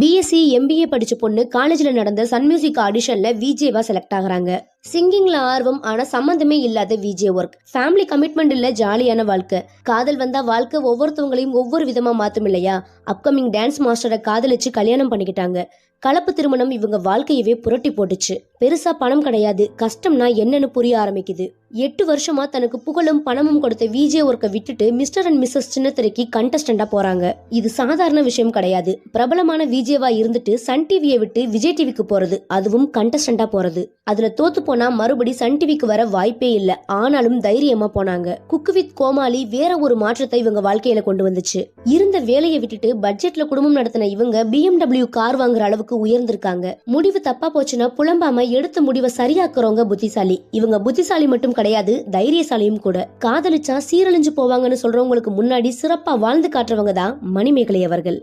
BSc MBA படிச்ச பொண்ணு காலேஜ்ல நடந்த சன் மியூசிக் ஆடிஷன்ல விஜேவா செலக்ட் ஆகுறாங்க. சிங்கிங்ல ஆர்வம், ஆனா சம்பந்தமே இல்லாத விஜே ஒர்க். ஃபேமிலி கமிட்மெண்ட் இல்ல, ஜாலியான வாழ்க்கை. காதல் வந்தா வாழ்க்கை ஒவ்வொருத்தவங்களையும் ஒவ்வொரு விதமா மாத்தும் இல்லையா? அப்கமிங் டான்ஸ் மாஸ்டரை காதலிச்சு கல்யாணம் பண்ணிக்கிட்டாங்க. கலப்பு திருமணம் இவங்க வாழ்க்கையவே புரட்டி போட்டுச்சு. பெருசா பணம் கிடையாது, கஷ்டம்னா என்னன்னு புரிய ஆரம்பிக்குது. 8 வருஷமா தனக்கு புகழும் பணமும் கொடுத்த விஜே ஒர்க்கை விட்டுட்டு மிஸ்டர் அண்ட் மிஸ்ஸஸ் சின்னத்திரைக்கு கண்டஸ்டண்டா போறாங்க. இது சாதாரண விஷயம் கிடையாது. பிரபலமான விஜேவா இருந்துட்டு சன் டிவியை விட்டு விஜய் டிவிக்கு போறது, அதுவும் கண்டஸ்டண்டா போறது. அதுல தோத்து போனா மறுபடி சன் டிவிக்கு வர வாய்ப்பே இல்ல. ஆனாலும் தைரியமா போனாங்க. குக்கு வித் கோமாளி வேற ஒரு மாற்றத்தை இவங்க வாழ்க்கையில கொண்டு வந்துச்சு. இருந்த வேலையை விட்டுட்டு பட்ஜெட்ல குடும்பம் நடத்தின இவங்க BMW கார் வாங்குற அளவுக்கு உயர்ந்திருக்காங்க. முடிவு தப்பா போச்சுன்னா புலம்பாம எடுத்த முடிவை சரியாக்குறவங்க புத்திசாலி. இவங்க புத்திசாலி மட்டும் கிடையாது, தைரியசாலியும் கூட. காதலிச்சா சீரழிஞ்சு போவாங்கன்னு சொல்றவங்களுக்கு முன்னாடி சிறப்பா வாழ்ந்து காட்டுறவங்க தான் மணிமேகலை அவர்கள்.